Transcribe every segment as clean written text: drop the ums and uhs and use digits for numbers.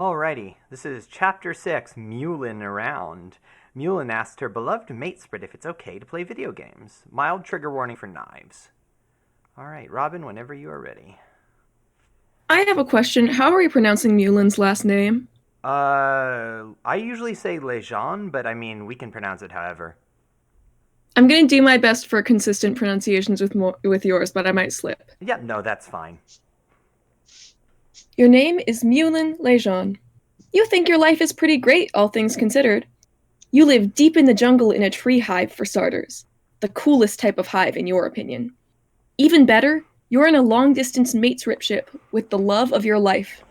Alrighty, this is Chapter 6, Meulin Around. Meulin asked her beloved matesprit if it's okay to play video games. Mild trigger warning for knives. Alright, Robin, whenever you are ready. I have a question. How are we pronouncing Meulin's last name? I usually say Lejean, but I mean, we can pronounce it however. I'm going to do my best for consistent pronunciations with yours, but I might slip. Yeah, no, that's fine. Your name is Meulin Lejean. You think your life is pretty great, all things considered. You live deep in the jungle in a tree hive, for starters. The coolest type of hive, in your opinion. Even better, you're in a long-distance mateship ship with the love of your life.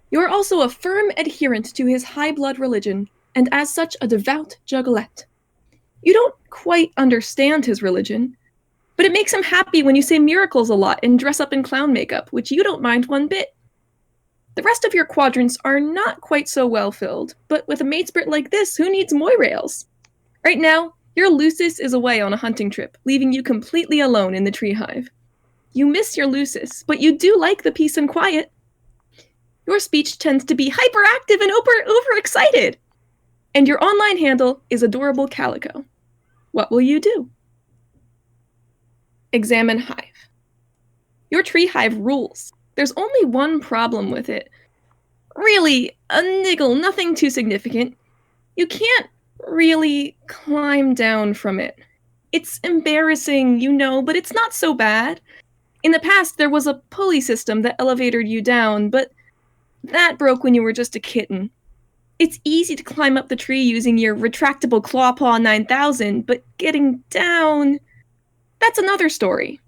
You're also a firm adherent to his high-blood religion, and as such a devout juggalette. You don't quite understand his religion, but it makes him happy when you say miracles a lot and dress up in clown makeup, which you don't mind one bit. The rest of your quadrants are not quite so well filled, but with a matesprit like this, who needs moirails? Right now, your Lucis is away on a hunting trip, leaving you completely alone in the tree hive. You miss your Lucis, but you do like the peace and quiet. Your speech tends to be hyperactive and overexcited, and your online handle is adorable calico. What will you do? Examine hive. Your tree hive rules. There's only one problem with it. Really, a niggle, nothing too significant. You can't really climb down from it. It's embarrassing, you know, but it's not so bad. In the past, there was a pulley system that elevated you down, but that broke when you were just a kitten. It's easy to climb up the tree using your retractable Clawpaw 9000, but getting down, that's another story.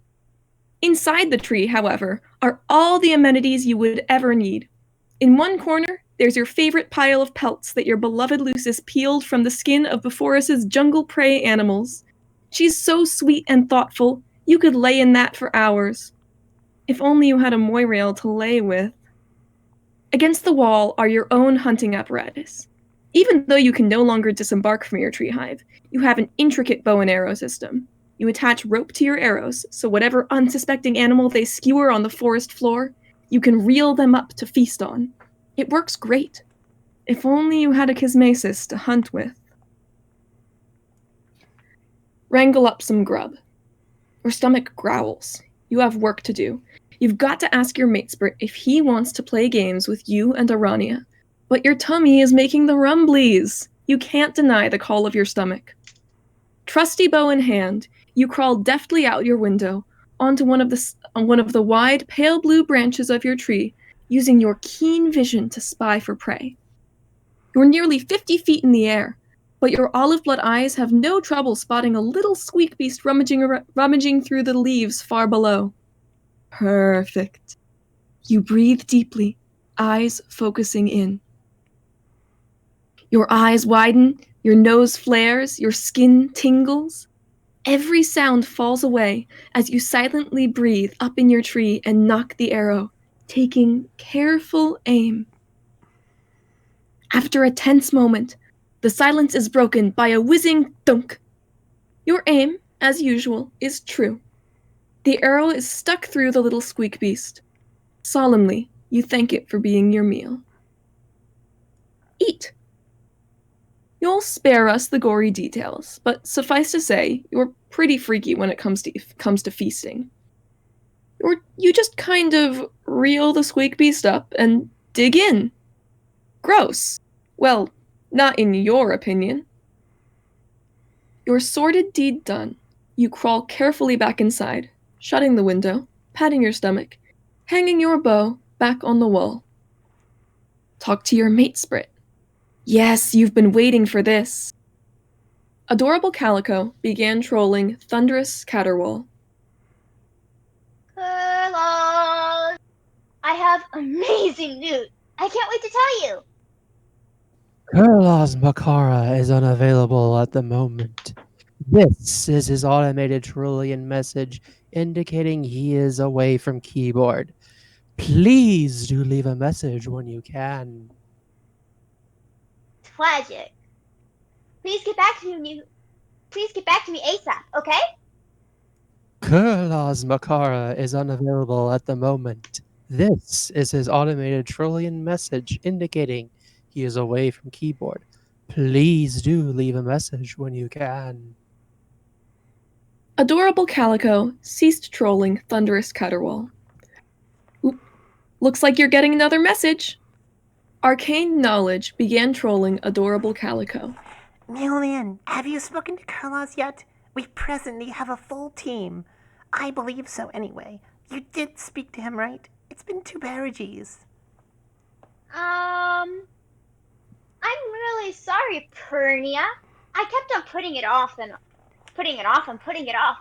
Inside the tree, however, are all the amenities you would ever need. In one corner, there's your favorite pile of pelts that your beloved Lucis peeled from the skin of Beforus's jungle prey animals. She's so sweet and thoughtful, you could lay in that for hours. If only you had a moirail to lay with. Against the wall are your own hunting apparatus. Even though you can no longer disembark from your tree hive, you have an intricate bow and arrow system. You attach rope to your arrows, so whatever unsuspecting animal they skewer on the forest floor, you can reel them up to feast on. It works great. If only you had a Kismesis to hunt with. Wrangle up some grub. Your stomach growls. You have work to do. You've got to ask your matesprit if he wants to play games with you and Arania. But your tummy is making the rumblies. You can't deny the call of your stomach. Trusty bow in hand, you crawl deftly out your window onto one of the wide, pale blue branches of your tree, using your keen vision to spy for prey. You're nearly 50 feet in the air, but your olive blood eyes have no trouble spotting a little squeak beast rummaging through the leaves far below. Perfect. You breathe deeply, eyes focusing in. Your eyes widen, your nose flares, your skin tingles. Every sound falls away as you silently breathe up in your tree and nock the arrow, taking careful aim. After a tense moment, the silence is broken by a whizzing thunk. Your aim, as usual, is true. The arrow is stuck through the little squeak beast. Solemnly, you thank it for being your meal. Eat. You'll spare us the gory details, but suffice to say, you're pretty freaky when it comes to feasting. You just kind of reel the squeak beast up and dig in. Gross. Well, not in your opinion. Your sordid deed done, you crawl carefully back inside, shutting the window, patting your stomach, hanging your bow back on the wall. Talk to your matesprit. Yes, you've been waiting for this. Adorable Calico began trolling thunderous caterwaul. Hello! I have amazing news. I can't wait to tell you. Kurlas Makara is unavailable at the moment. This is his automated Trillian message indicating he is away from keyboard. Please do leave a message when you can. Tragic. Please get back to me. Please get back to me ASAP, okay? Kurlas Makara is unavailable at the moment. This is his automated trillion message indicating he is away from keyboard. Please do leave a message when you can. Adorable Calico ceased trolling Thunderous Caterwall. Oop. Looks like you're getting another message. Arcane Knowledge began trolling Adorable Calico. Meulin, have you spoken to Carlos yet? We presently have a full team. I believe so anyway. You did speak to him, right? It's been 2 parages. I'm really sorry, Pernia. I kept on putting it off.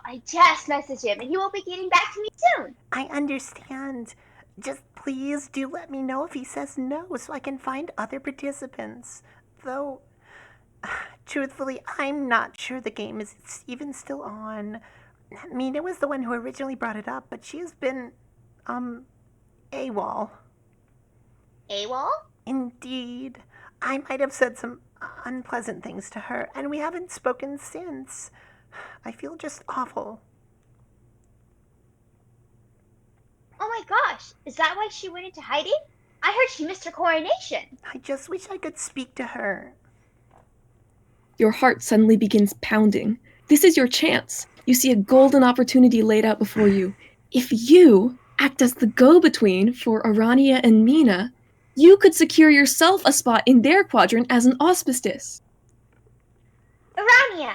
I just messaged him, and he will be getting back to me soon. I understand. Just please do let me know if he says no so I can find other participants. Though, truthfully, I'm not sure the game is even still on. Mina was the one who originally brought it up, but she has been, AWOL. AWOL? Indeed. I might have said some unpleasant things to her, and we haven't spoken since. I feel just awful. Oh my gosh, is that why she went into hiding? I heard she missed her coronation. I just wish I could speak to her. Your heart suddenly begins pounding. This is your chance. You see a golden opportunity laid out before you. If you act as the go-between for Arania and Mina, you could secure yourself a spot in their quadrant as an auspicious. Arania,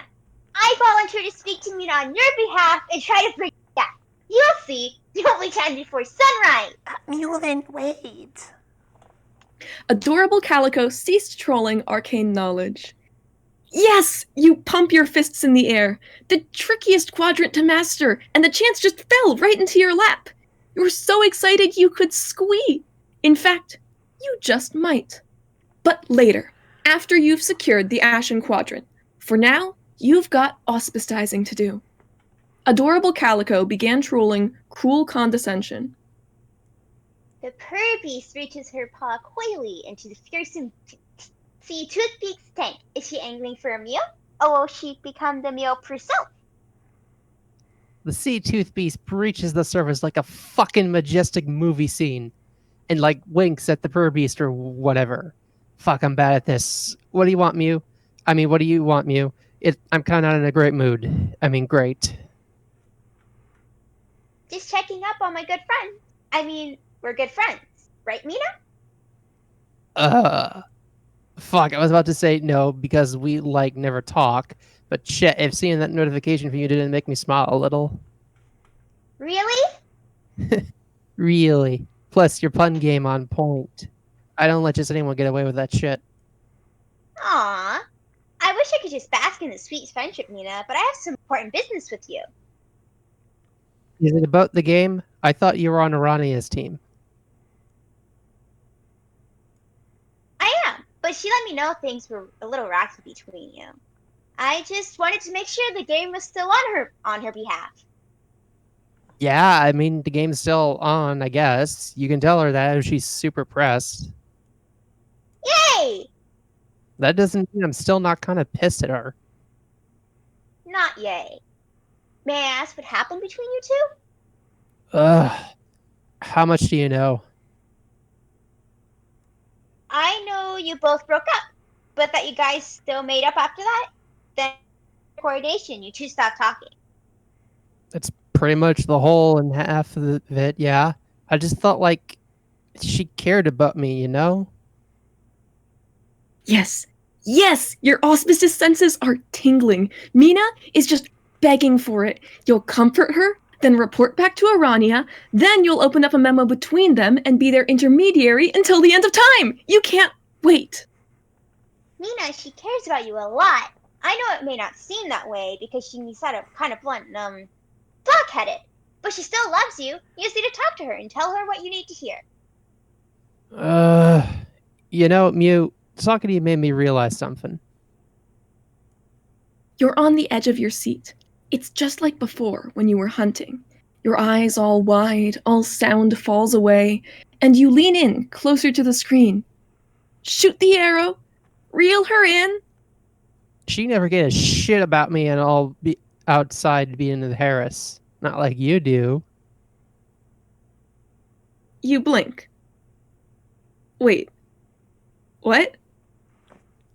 I volunteer to speak to Mina on your behalf and try to bring you back. You'll see, the only time before sunrise. Meulin, wait. Adorable Calico ceased trolling Arcane Knowledge. Yes! You pump your fists in the air. The trickiest quadrant to master, and the chance just fell right into your lap. You were so excited you could squee. In fact, you just might. But later, after you've secured the Ashen Quadrant. For now, you've got auspicizing to do. Adorable Calico began trolling Cruel Condescension. The purr beast reaches her paw coyly into the fearsome sea toothpick's tank. Is she angling for a meal? Or will she become the meal herself? The sea tooth beast breaches the surface like a fucking majestic movie scene and like winks at the purr beast or whatever. Fuck, I'm bad at this. What do you want, Mew? What do you want, Mew? I'm kind of not in a great mood. Great. Just checking up on my good friend. We're good friends, right, Mina? Fuck, I was about to say no because we never talk, but shit, if seeing that notification from you didn't make me smile a little. Really? Really. Plus your pun game on point. I don't let just anyone get away with that shit. Aww. I wish I could just bask in the sweet friendship, Mina, but I have some important business with you. Is it about the game? I thought you were on Arania's team. I am, but she let me know things were a little rocky between you. I just wanted to make sure the game was still on her behalf. Yeah, the game's still on, I guess. You can tell her that if she's super pressed. Yay! That doesn't mean I'm still not kind of pissed at her. Not yay. May I ask what happened between you two? How much do you know? I know you both broke up, but that you guys still made up after that? Then coordination, you two stopped talking. That's pretty much the whole and half of it, yeah. I just felt like she cared about me, you know? Yes, yes, your auspicious senses are tingling. Mina is just begging for it. You'll comfort her, then report back to Arania, then you'll open up a memo between them and be their intermediary until the end of time. You can't wait. Mina, she cares about you a lot. I know it may not seem that way because she's kind of blunt and, dog-headed. But she still loves you. You just need to talk to her and tell her what you need to hear. Mew, talking to you made me realize something. You're on the edge of your seat. It's just like before when you were hunting. Your eyes all wide, all sound falls away, and you lean in closer to the screen. Shoot the arrow. Reel her in. She never gave a shit about me and I'll be outside being in the Harris. Not like you do. You blink. Wait. What?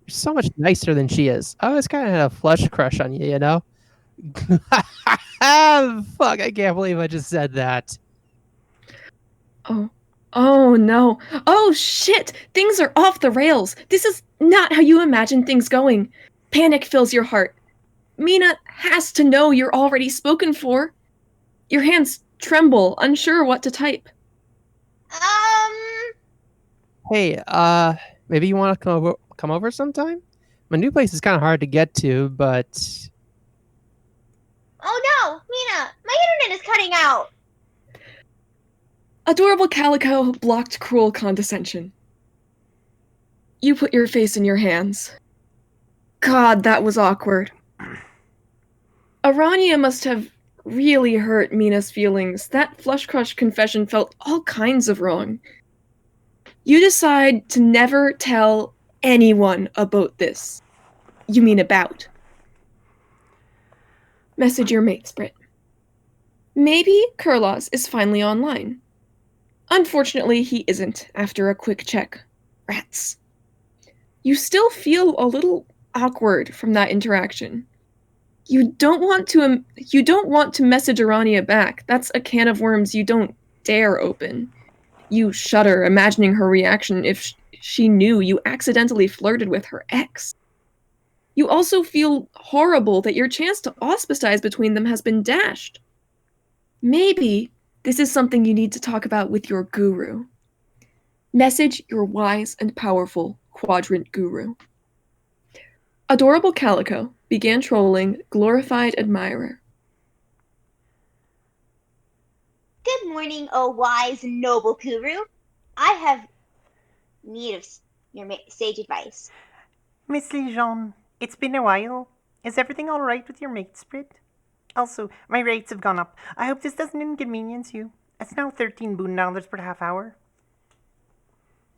You're so much nicer than she is. I always kind of had a flush crush on you, you know? Fuck, I can't believe I just said that. Oh. Oh no. Oh shit! Things are off the rails! This is not how you imagine things going. Panic fills your heart. Mina has to know you're already spoken for. Your hands tremble, unsure what to type. Hey, maybe you want to come over sometime? My new place is kind of hard to get to, but Oh no, Mina, my internet is cutting out. Adorable Calico blocked cruel condescension. You put your face in your hands. God, that was awkward. Aranya must have really hurt Mina's feelings. That flush crush confession felt all kinds of wrong. You decide to never tell anyone about this. You mean about. Message your mate, Sprit. Maybe Kurlos is finally online. Unfortunately, he isn't, after a quick check. Rats. You still feel a little awkward from that interaction. You don't want to message Arania back. That's a can of worms you don't dare open. You shudder, imagining her reaction if she knew you accidentally flirted with her ex. You also feel horrible that your chance to auspice between them has been dashed. Maybe this is something you need to talk about with your guru. Message your wise and powerful quadrant guru. Adorable Calico began trolling Glorified Admirer. Good morning, oh wise and noble guru. I have need of your sage advice. Miss Lejeune, it's been a while. Is everything all right with your mate, Sprit? Also, my rates have gone up. I hope this doesn't inconvenience you. It's now 13 boon dollars per half hour.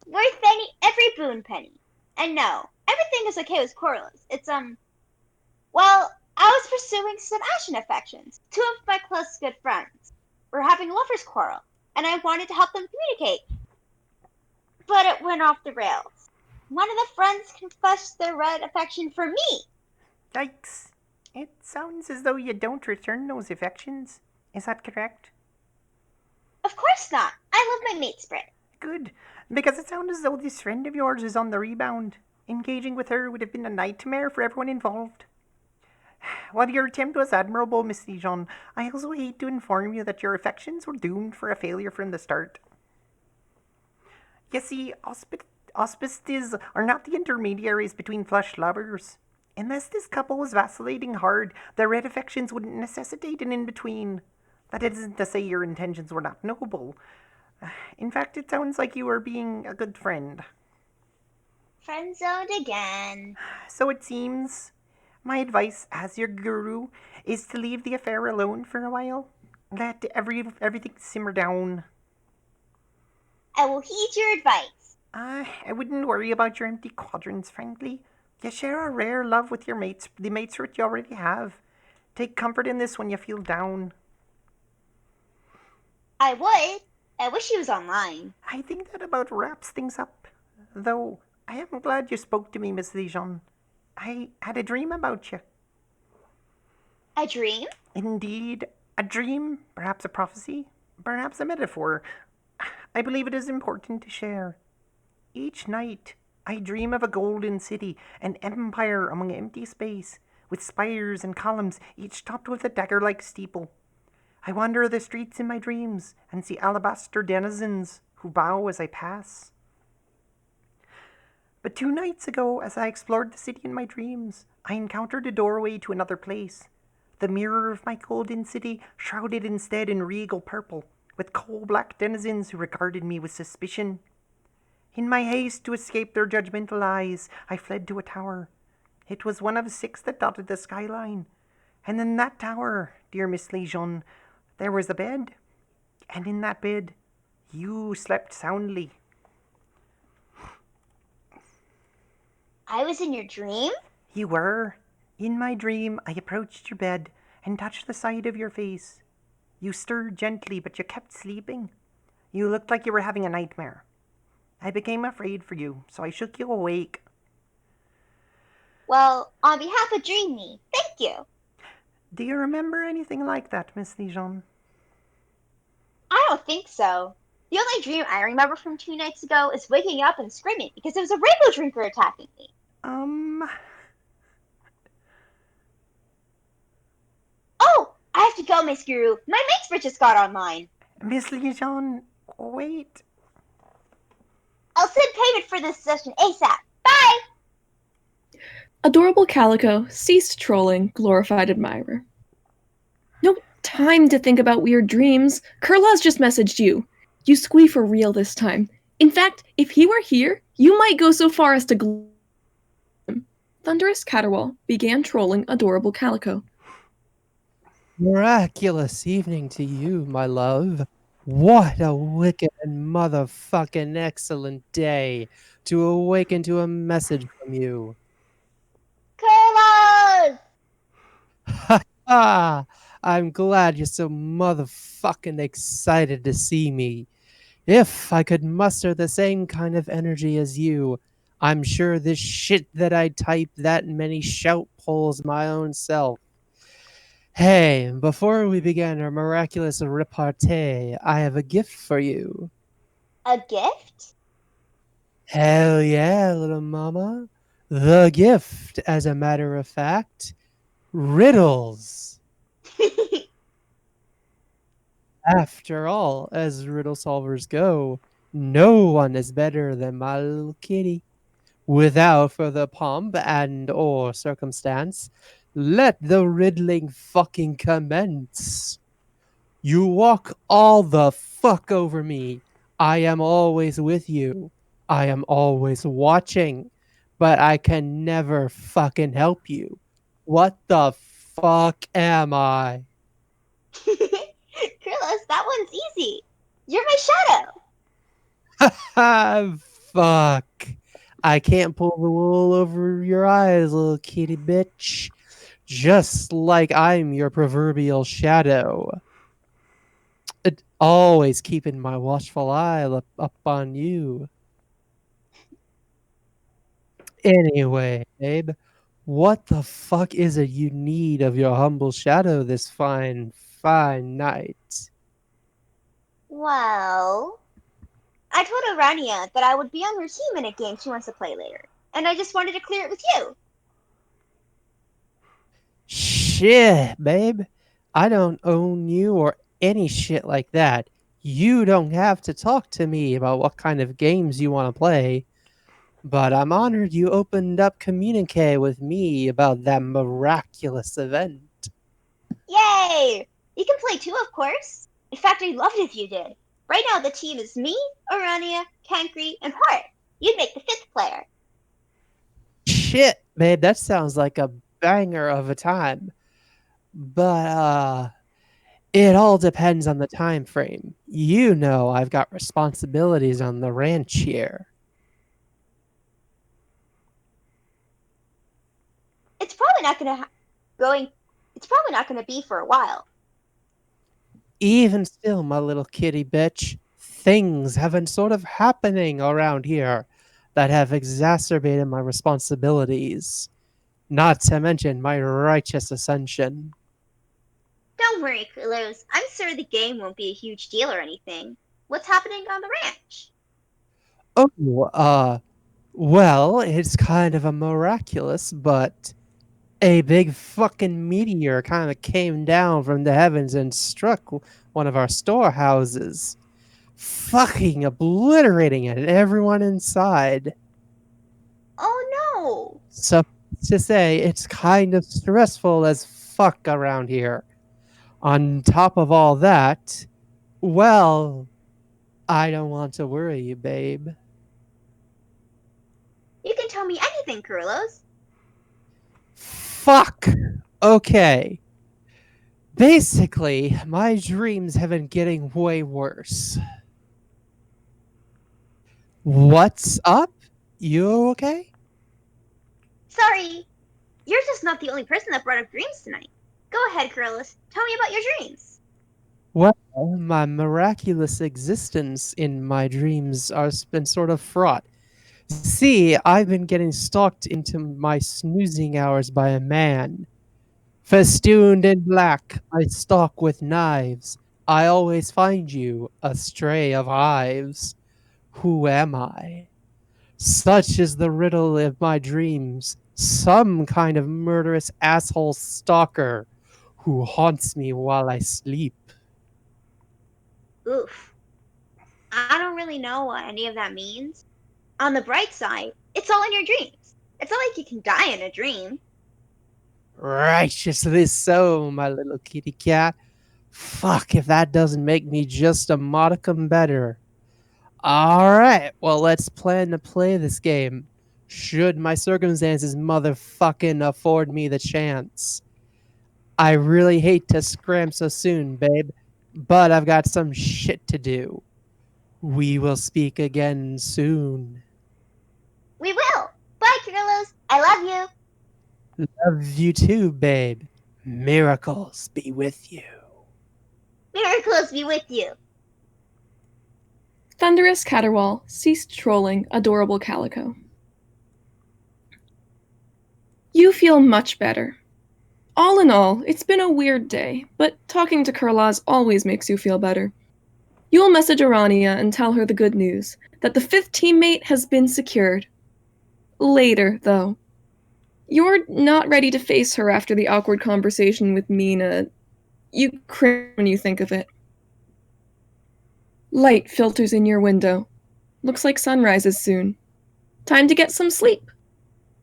Worth every boon penny. And no, everything is okay with Corliss. It's, well, I was pursuing some Ashen affections. Two of my close good friends were having a lover's quarrel, and I wanted to help them communicate. But it went off the rails. One of the friends confessed their red affection for me. Yikes. It sounds as though you don't return those affections. Is that correct? Of course not. I love my mate, Sprit. Good, because it sounds as though this friend of yours is on the rebound. Engaging with her would have been a nightmare for everyone involved. While your attempt was admirable, Miss Dijon, I also hate to inform you that your affections were doomed for a failure from the start. You see, auspices are not the intermediaries between flesh lovers. Unless this couple was vacillating hard, their red affections wouldn't necessitate an in-between. That isn't to say your intentions were not noble. In fact, it sounds like you were being a good friend. Friend zoned again. So it seems. My advice as your guru is to leave the affair alone for a while. Let everything simmer down. I will heed your advice. I wouldn't worry about your empty quadrants, frankly. You share a rare love with your mates, the mates that you already have. Take comfort in this when you feel down. I would. I wish he was online. I think that about wraps things up. Though, I am glad you spoke to me, Miss Dijon. I had a dream about you. A dream? Indeed, a dream, perhaps a prophecy, perhaps a metaphor. I believe it is important to share. Each night, I dream of a golden city, an empire among empty space, with spires and columns, each topped with a dagger-like steeple. I wander the streets in my dreams and see alabaster denizens who bow as I pass. But 2 nights ago, as I explored the city in my dreams, I encountered a doorway to another place. The mirror of my golden city shrouded instead in regal purple, with coal-black denizens who regarded me with suspicion. In my haste to escape their judgmental eyes, I fled to a tower. It was one of 6 that dotted the skyline. And in that tower, dear Miss Lejeune, there was a bed. And in that bed, you slept soundly. I was in your dream? You were. In my dream, I approached your bed and touched the side of your face. You stirred gently, but you kept sleeping. You looked like you were having a nightmare. I became afraid for you, so I shook you awake. Well, on behalf of Dream Me, thank you. Do you remember anything like that, Miss Dijon? I don't think so. The only dream I remember from 2 nights ago is waking up and screaming because there was a rainbow drinker attacking me. Oh, I have to go, Miss Guru. My main switch just got online. Miss Dijon, wait. I'll send payment for this session ASAP. Bye! Adorable Calico ceased trolling glorified admirer. No time to think about weird dreams. Kurla's just messaged you. You squee for real this time. In fact, if he were here, you might go so far as to Thunderous Caterwaul began trolling Adorable Calico. Miraculous evening to you, my love. What a wicked and motherfucking excellent day to awaken to a message from you. Carlos! Ha ha! I'm glad you're so motherfucking excited to see me. If I could muster the same kind of energy as you, I'm sure this shit that I type that many shout polls my own self. Hey, before we begin our miraculous repartee, I have a gift for you. A gift? Hell yeah, little mama. The gift, as a matter of fact, riddles. After all, as riddle solvers go, no one is better than my little kitty. Without further pomp and or circumstance, let the riddling fucking commence. You walk all the fuck over me. I am always with you. I am always watching, but I can never fucking help you. What the fuck am I? Carlos, that one's easy. You're my shadow. Fuck. I can't pull the wool over your eyes, little kitty bitch. Just like I'm your proverbial shadow. Always keeping my watchful eye up on you. Anyway, babe, what the fuck is it you need of your humble shadow this fine, fine night? Well, I told Arania that I would be on her team in a game she wants to play later, and I just wanted to clear it with you. Shit, babe. I don't own you or any shit like that. You don't have to talk to me about what kind of games you want to play. But I'm honored you opened up communique with me about that miraculous event. Yay! You can play too, of course. In fact, I'd love it if you did. Right now, the team is me, Arania, Kankri, and Hart. You'd make the 5th player. Shit, babe, that sounds like a banger of a time. But it all depends on the time frame. You know I've got responsibilities on the ranch here. It's probably not gonna be for a while. Even still, my little kitty bitch, things have been sort of happening around here that have exacerbated my responsibilities. Not to mention my righteous ascension. Don't worry, Carlos. I'm sure the game won't be a huge deal or anything. What's happening on the ranch? Oh, well, it's kind of a miraculous, but a big fucking meteor kind of came down from the heavens and struck one of our storehouses, fucking obliterating it and everyone inside. Oh no! So to say, it's kind of stressful as fuck around here. On top of all that, well, I don't want to worry you, babe. You can tell me anything, Carlos. Fuck! Okay. Basically, my dreams have been getting way worse. What's up? You okay? Sorry, you're just not the only person that brought up dreams tonight. Go ahead, Carlos. Tell me about your dreams. Well, My miraculous existence in my dreams has been sort of fraught. See, I've been getting stalked into my snoozing hours by a man. Festooned in black, I stalk with knives. I always find you, a stray of hives. Who am I? Such is the riddle of my dreams. Some kind of murderous asshole stalker who haunts me while I sleep. Oof. I don't really know what any of that means. On the bright side, it's all in your dreams. It's not like you can die in a dream. Righteously so, my little kitty cat. Fuck if that doesn't make me just a modicum better. Alright, well, let's plan to play this game. Should my circumstances motherfucking afford me the chance. I really hate to scram so soon, babe, but I've got some shit to do. We will speak again soon. We will. Bye, Carlos. I love you. Love you too, babe. Miracles be with you. Miracles be with you. Thunderous Caterwaul ceased trolling adorable Calico. You feel much better. All in all, it's been a weird day, but talking to Kurlaz always makes you feel better. You'll message Arania and tell her the good news, that the 5th teammate has been secured. Later, though. You're not ready to face her after the awkward conversation with Mina. You cringe when you think of it. Light filters in your window. Looks like sunrise is soon. Time to get some sleep.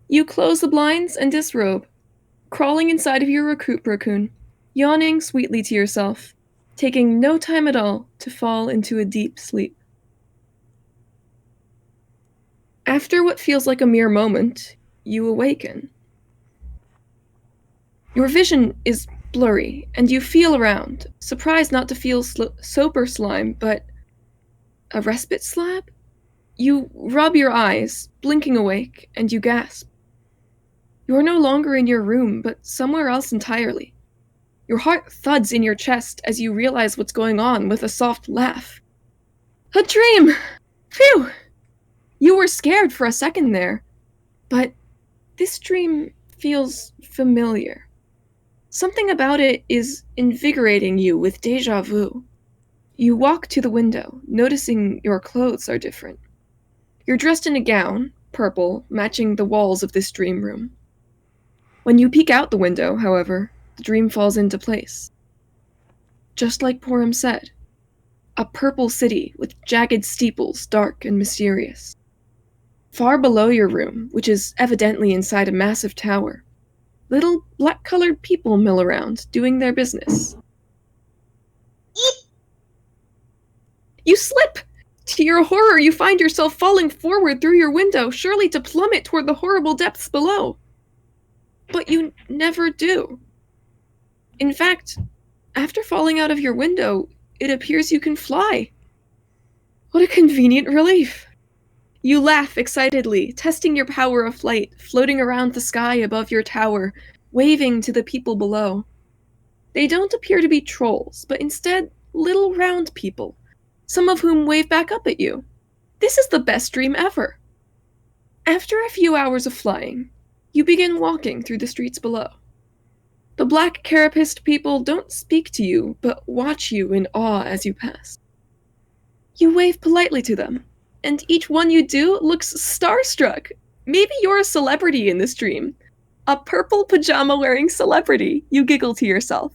You close the blinds and disrobe, crawling inside of your recruit raccoon, yawning sweetly to yourself, taking no time at all to fall into a deep sleep. After what feels like a mere moment, you awaken. Your vision is blurry, and you feel around, surprised not to feel sober slime, but a respite slab? You rub your eyes, blinking awake, and you gasp. You're no longer in your room, but somewhere else entirely. Your heart thuds in your chest as you realize what's going on with a soft laugh. A dream! Phew! You were scared for a second there, but this dream feels familiar. Something about it is invigorating you with déjà vu. You walk to the window, noticing your clothes are different. You're dressed in a gown, purple, matching the walls of this dream room. When you peek out the window, however, the dream falls into place. Just like Porum said, a purple city with jagged steeples, dark and mysterious. Far below your room, which is evidently inside a massive tower, little black-colored people mill around, doing their business. Eep! You slip! To your horror, you find yourself falling forward through your window, surely to plummet toward the horrible depths below. But you never do. In fact, after falling out of your window, it appears you can fly. What a convenient relief. You laugh excitedly, testing your power of flight, floating around the sky above your tower, waving to the people below. They don't appear to be trolls, but instead little round people, some of whom wave back up at you. This is the best dream ever. After a few hours of flying, you begin walking through the streets below. The black carapaced people don't speak to you, but watch you in awe as you pass. You wave politely to them, and each one you do looks starstruck. Maybe you're a celebrity in this dream. A purple pajama-wearing celebrity, you giggle to yourself.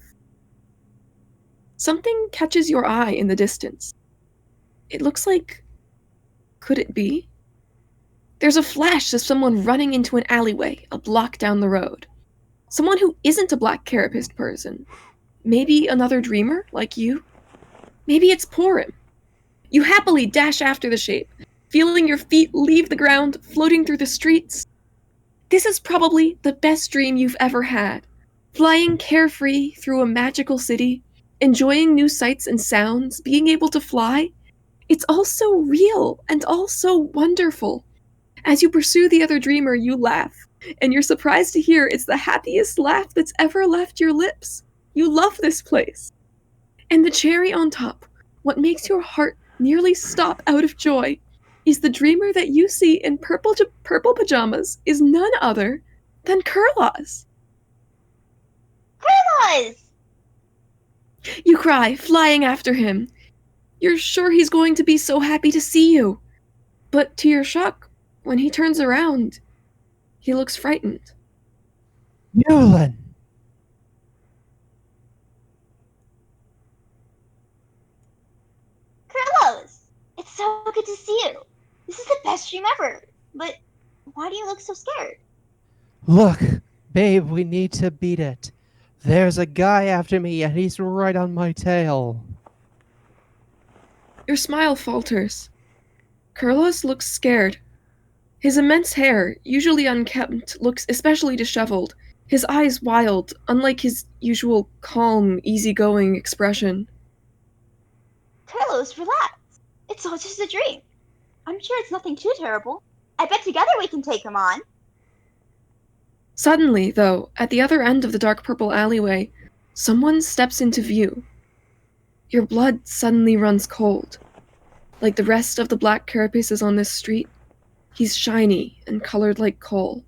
Something catches your eye in the distance. It looks like... could it be? There's a flash of someone running into an alleyway a block down the road. Someone who isn't a black carapaced person. Maybe another dreamer, like you? Maybe it's Porum. You happily dash after the shape, feeling your feet leave the ground, floating through the streets. This is probably the best dream you've ever had. Flying carefree through a magical city, enjoying new sights and sounds, being able to fly. It's all so real and all so wonderful. As you pursue the other dreamer, you laugh, and you're surprised to hear it's the happiest laugh that's ever left your lips. You love this place. And the cherry on top, what makes your heart nearly stop out of joy, is the dreamer that you see in purple pajamas is none other than Kurlas. Kurlas! You cry, flying after him. You're sure he's going to be so happy to see you. But to your shock, when he turns around, he looks frightened. Meulin! Kurlas! It's so good to see you. This is the best dream ever. But why do you look so scared? Look, babe, we need to beat it. There's a guy after me and he's right on my tail. Your smile falters. Kurlas looks scared. His immense hair, usually unkempt, looks especially disheveled, his eyes wild, unlike his usual calm, easygoing expression. Kurlas, relax. It's all just a dream. I'm sure it's nothing too terrible. I bet together we can take him on. Suddenly, though, at the other end of the dark purple alleyway, someone steps into view. Your blood suddenly runs cold. Like the rest of the black carapaces on this street, he's shiny and colored like coal.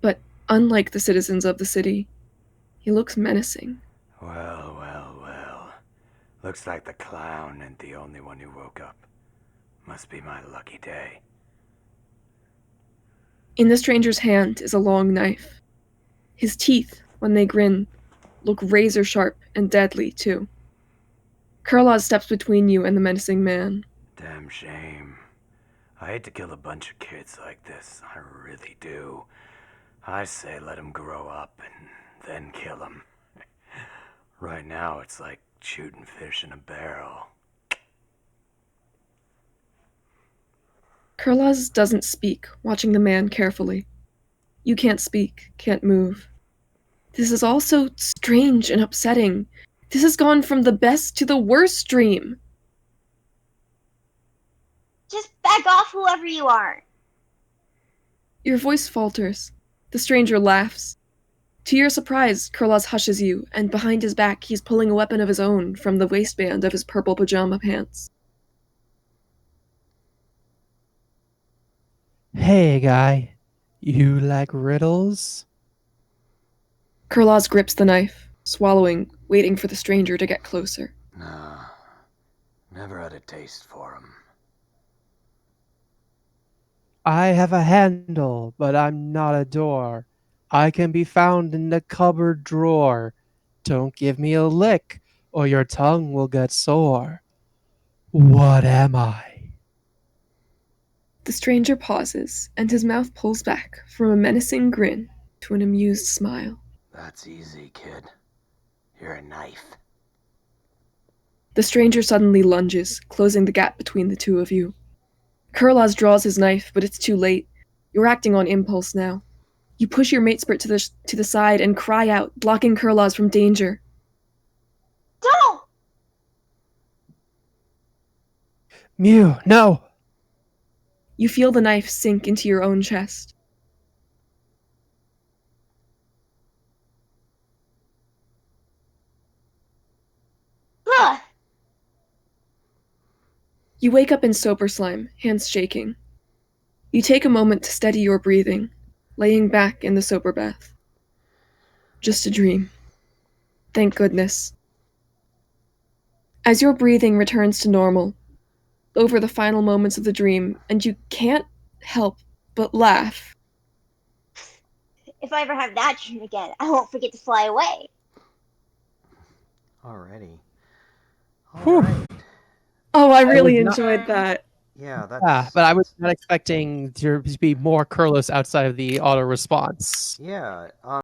But unlike the citizens of the city, he looks menacing. Well, well, well. Looks like the clown ain't the only one who woke up. Must be my lucky day. In the stranger's hand is a long knife. His teeth, when they grin, look razor sharp and deadly, too. Kurlas steps between you and the menacing man. Damn shame. I hate to kill a bunch of kids like this. I really do. I say let 'em grow up and then kill 'em. Right now it's like shooting fish in a barrel. Kurlas doesn't speak, watching the man carefully. You can't speak, can't move. This is all so strange and upsetting. This has gone from the best to the worst dream. Just back off, whoever you are. Your voice falters. The stranger laughs. To your surprise, Kurlas hushes you, and behind his back he's pulling a weapon of his own from the waistband of his purple pajama pants. Hey, guy. You like riddles? Kurlas grips the knife, swallowing, waiting for the stranger to get closer. Nah. Never had a taste for 'em. I have a handle, but I'm not a door. I can be found in the cupboard drawer. Don't give me a lick, or your tongue will get sore. What am I? The stranger pauses, and his mouth pulls back from a menacing grin to an amused smile. That's easy, kid. You're a knife. The stranger suddenly lunges, closing the gap between the two of you. Kurlas draws his knife, but it's too late. You're acting on impulse now. You push your matesprit to the side and cry out, blocking Kurlas from danger. Don't! Mew, no! You feel the knife sink into your own chest. Ugh! You wake up in sober slime, hands shaking. You take a moment to steady your breathing, laying back in the sober bath. Just a dream. Thank goodness. As your breathing returns to normal, over the final moments of the dream, and you can't help but laugh. If I ever have that dream again, I won't forget to fly away. Already. Whew. Alright. Oh, I really was not- enjoyed that. Yeah, that's... Ah, but I was not expecting there to be more Kurlos outside of the auto response. Yeah,